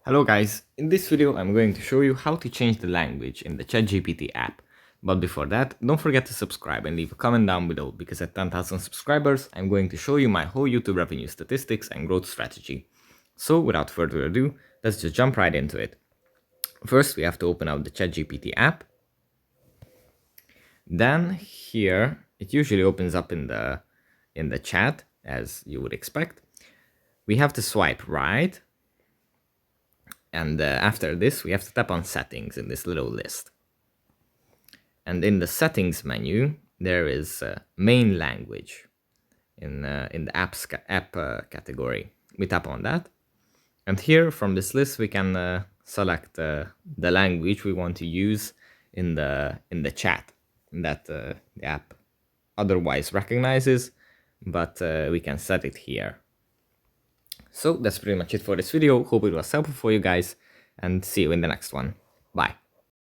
Hello guys, in this video I'm going to show you how to change the language in the ChatGPT app. But before that, don't forget to subscribe and leave a comment down below because at 10,000 subscribers I'm going to show you my whole YouTube revenue statistics and growth strategy. So without further ado, let's just jump right into it. First we have to open up the ChatGPT app. Then here it usually opens up in the chat as you would expect. We have to swipe right. And after this, we have to tap on settings in this little list. And in the settings menu, there is main language in the app category. We tap on that. And here from this list, we can select the language we want to use in the chat that the app otherwise recognizes, but we can set it here. So that's pretty much it for this video. Hope it was helpful for you guys and see you in the next one. Bye.